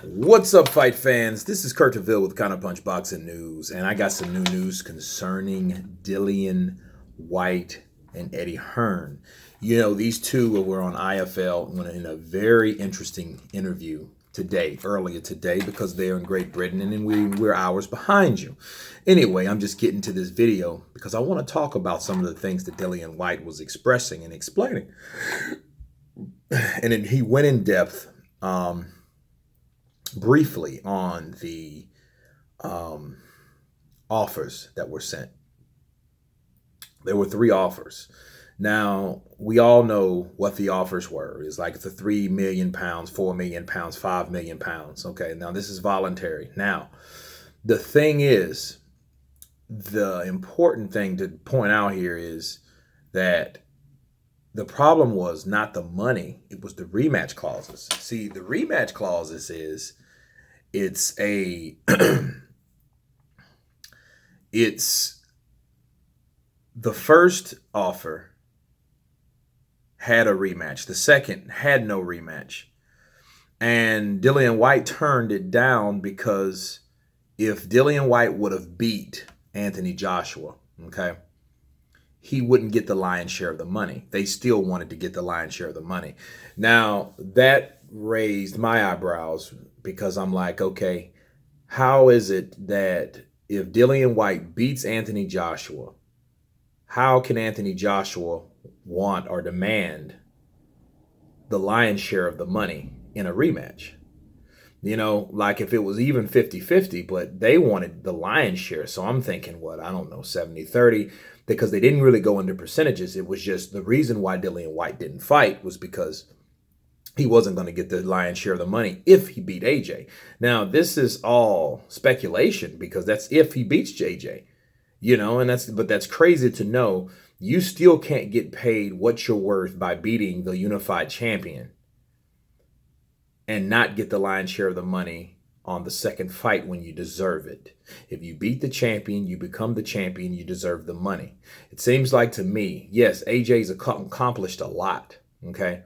What's up, fight fans? This is Kurt DeVille with Counterpunch Boxing News, and I got some new news concerning Dillian Whyte and Eddie Hearn. You know, these two were on IFL in a very interesting interview earlier today, because they're in Great Britain and we're hours behind you. Anyway, I'm just getting to this video because I want to talk about some of the things that Dillian Whyte was expressing and explaining. And then he went in depth briefly on the offers that were sent. There were 3 offers. Now, we all know what the offers were. It's like the 3 million pounds, 4 million pounds, 5 million pounds. Okay, now this is voluntary. Now, the thing is, the important thing to point out here is that the problem was not the money, it was the rematch clauses. See, the rematch clauses is, it's the first offer had a rematch. The second had no rematch. And Dillian Whyte turned it down because if Dillian Whyte would have beat Anthony Joshua, okay, he wouldn't get the lion's share of the money. They still wanted to get the lion's share of the money. Now, that raised my eyebrows, because I'm like, okay, how is it that if Dillian Whyte beats Anthony Joshua, how can Anthony Joshua want or demand the lion's share of the money in a rematch? You know, like if it was even 50-50, but they wanted the lion's share. So I'm thinking, what, I don't know, 70-30, because they didn't really go into percentages. It was just the reason why Dillian Whyte didn't fight was because he wasn't going to get the lion's share of the money if he beat AJ. Now, this is all speculation, because that's if he beats JJ, you know, and that's crazy to know. You still can't get paid what you're worth by beating the unified champion and not get the lion's share of the money on the second fight when you deserve it. If you beat the champion, you become the champion, you deserve the money. It seems like to me, yes, AJ's accomplished a lot, okay?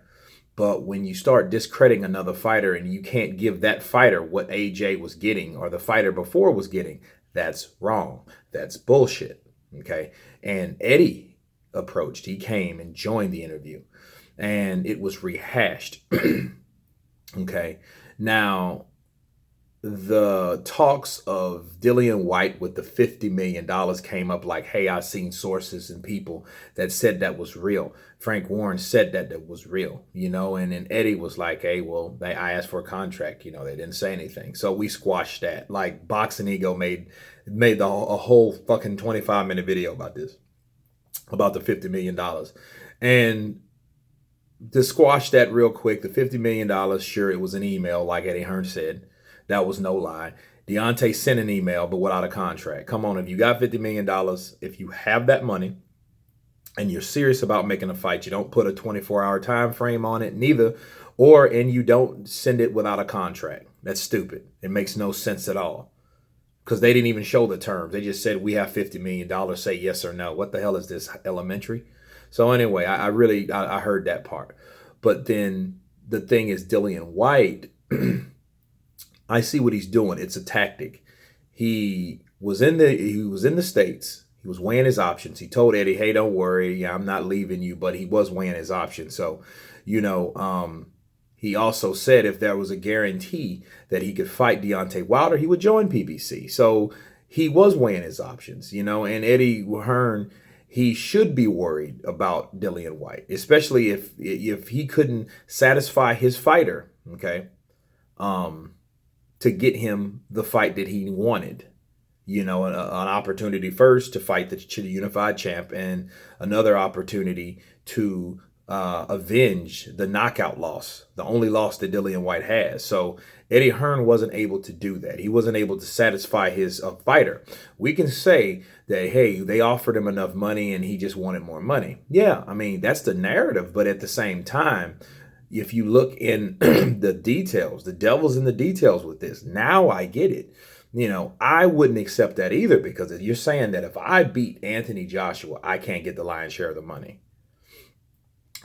But when you start discrediting another fighter and you can't give that fighter what AJ was getting or the fighter before was getting, that's wrong. That's bullshit, okay? And Eddie approached. He came and joined the interview, and it was rehashed, okay? Now, the talks of Dillian Whyte with the $50 million came up like, hey, I've seen sources and people that said that was real. Frank Warren said that was real, you know, and then Eddie was like, hey, well, I asked for a contract, you know, they didn't say anything. So we squashed that. Like Boxing Ego made a whole fucking 25-minute video about this, about the $50 million. And to squash that real quick, the $50 million, sure, it was an email, like Eddie Hearn said. That was no lie. Deontay sent an email, but without a contract. Come on, if you got $50 million, if you have that money and you're serious about making a fight, you don't put a 24-hour time frame on it, and you don't send it without a contract. That's stupid. It makes no sense at all, because they didn't even show the terms. They just said, we have $50 million, say yes or no. What the hell is this, elementary? So anyway, I heard that part. But then the thing is, Dillian Whyte, I see what he's doing. It's a tactic. He was in the States. He was weighing his options. He told Eddie, hey, don't worry, yeah, I'm not leaving you, but he was weighing his options. So, you know, he also said if there was a guarantee that he could fight Deontay Wilder, he would join PBC. So he was weighing his options, you know, and Eddie Hearn, he should be worried about Dillian Whyte, especially if he couldn't satisfy his fighter, okay, to get him the fight that he wanted. You know, an opportunity first to fight the unified champ, and another opportunity to avenge the knockout loss, the only loss that Dillian Whyte has. So Eddie Hearn wasn't able to do that. He wasn't able to satisfy his fighter. We can say that, hey, they offered him enough money and he just wanted more money. Yeah, I mean, that's the narrative. But at the same time, if you look in the details, the devil's in the details with this. Now I get it. You know, I wouldn't accept that either, because you're saying that if I beat Anthony Joshua, I can't get the lion's share of the money.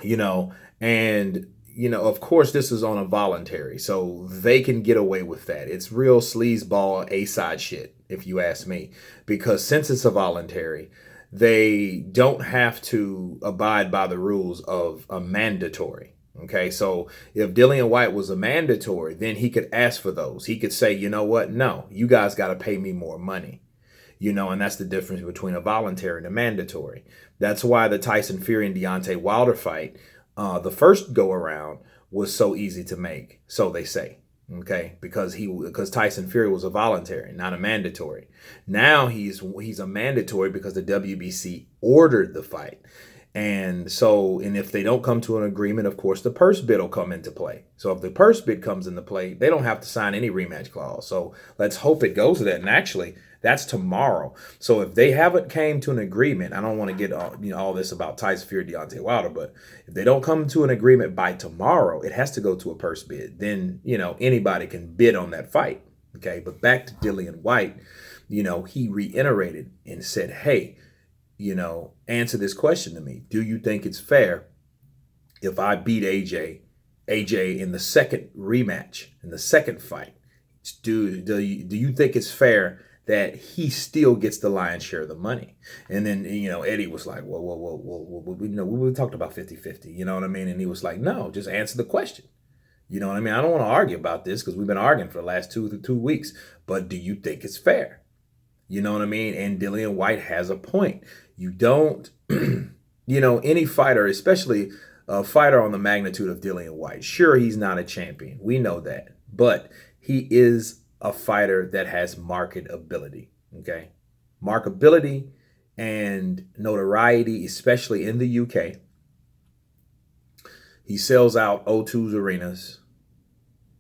You know, and of course, this is on a voluntary, so they can get away with that. It's real sleazeball A-side shit, if you ask me, because since it's a voluntary, they don't have to abide by the rules of a mandatory. Okay, so if Dillian Whyte was a mandatory, then he could ask for those. He could say, you know what? No, you guys got to pay me more money. And that's the difference between a voluntary and a mandatory. That's why the Tyson Fury and Deontay Wilder fight, the first go around, was so easy to make. So they say, okay, because Tyson Fury was a voluntary, not a mandatory. Now he's a mandatory because the WBC ordered the fight. And if they don't come to an agreement, of course, the purse bid will come into play. So if the purse bid comes into play, they don't have to sign any rematch clause. So let's hope it goes to that. And actually, that's tomorrow. So if they haven't came to an agreement, I don't want to get all this about Tyson Fury, Deontay Wilder, but if they don't come to an agreement by tomorrow, it has to go to a purse bid. Then, anybody can bid on that fight. Okay, but back to Dillian Whyte, he reiterated and said, hey, answer this question to me. Do you think it's fair if I beat AJ in the second rematch, in the second fight? Do you think it's fair that he still gets the lion's share of the money? And then, Eddie was like, whoa, we talked about 50-50, you know what I mean? And he was like, no, just answer the question. You know what I mean? I don't want to argue about this because we've been arguing for the last 2 weeks, but do you think it's fair? You know what I mean? And Dillian Whyte has a point. You don't, any fighter, especially a fighter on the magnitude of Dillian Whyte, sure, he's not a champion. We know that. But he is a fighter that has marketability, okay? Marketability and notoriety, especially in the UK. He sells out O2's arenas.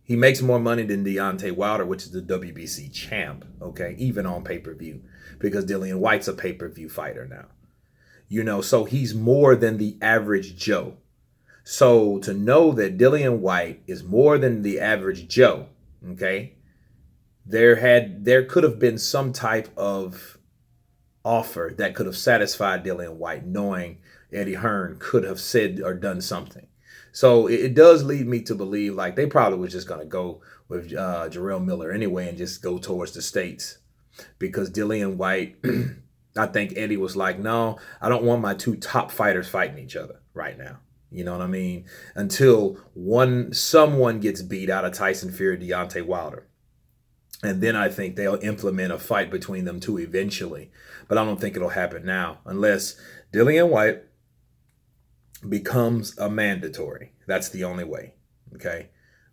He makes more money than Deontay Wilder, which is the WBC champ, okay, even on pay-per-view, because Dillian Whyte's a pay-per-view fighter now. So he's more than the average Joe. So to know that Dillian Whyte is more than the average Joe, okay, there could have been some type of offer that could have satisfied Dillian Whyte, knowing Eddie Hearn could have said or done something. So it does lead me to believe like they probably was just going to go with Jarrell Miller anyway and just go towards the States, because Dillian Whyte, I think Eddie was like, no, I don't want my two top fighters fighting each other right now. You know what I mean? Until someone gets beat out of Tyson Fury, Deontay Wilder. And then I think they'll implement a fight between them two eventually. But I don't think it'll happen now unless Dillian Whyte becomes a mandatory. That's the only way. Okay.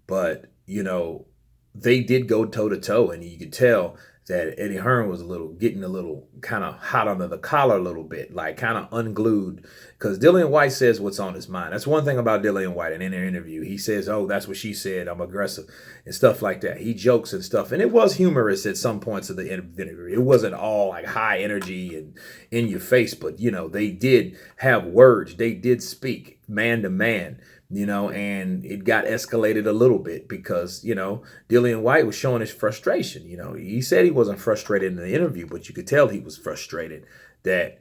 But, they did go toe to toe, and you could tell that Eddie Hearn was getting a little kind of hot under the collar a little bit, like kind of unglued, because Dillian Whyte says what's on his mind. That's one thing about Dillian Whyte. And in an interview, he says, oh, that's what she said, I'm aggressive and stuff like that. He jokes and stuff. And it was humorous at some points of the interview. It wasn't all like high energy and in your face, but, they did have words. They did speak man to man. And it got escalated a little bit because, Dillian Whyte was showing his frustration. He said he wasn't frustrated in the interview, but you could tell he was frustrated that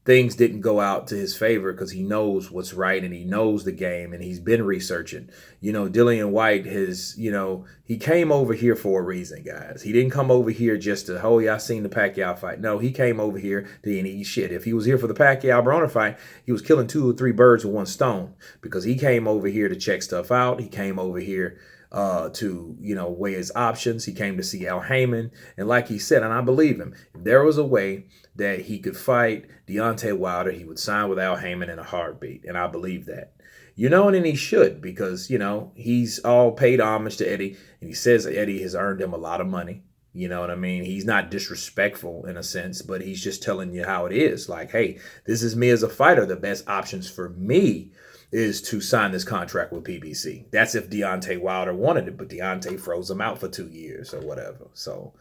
things didn't go out to his favor, because he knows what's right and he knows the game and he's been researching. Dillian Whyte he came over here for a reason, guys. He didn't come over here just to, oh yeah, I seen the Pacquiao fight. No, he came over here to eat shit. If he was here for the Pacquiao-Broner fight, he was killing 2 or 3 birds with one stone, because he came over here to check stuff out. He came over here to, weigh his options. He came to see Al Heyman. And like he said, and I believe him, if there was a way that he could fight Deontay Wilder, he would sign with Al Heyman in a heartbeat. And I believe that. And then he should, because, he's all paid homage to Eddie. And he says Eddie has earned him a lot of money. You know what I mean? He's not disrespectful in a sense, but he's just telling you how it is. Like, hey, this is me as a fighter. The best options for me is to sign this contract with PBC. That's if Deontay Wilder wanted it, but Deontay froze him out for 2 years or whatever. So,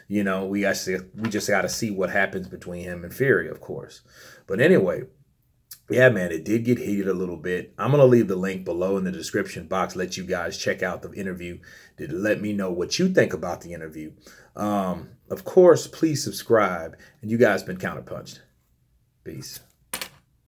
we just got to see what happens between him and Fury, of course. But anyway, yeah, man, it did get heated a little bit. I'm going to leave the link below in the description box. Let you guys check out the interview. Let me know what you think about the interview. Of course, please subscribe. And you guys been Counterpunched. Peace.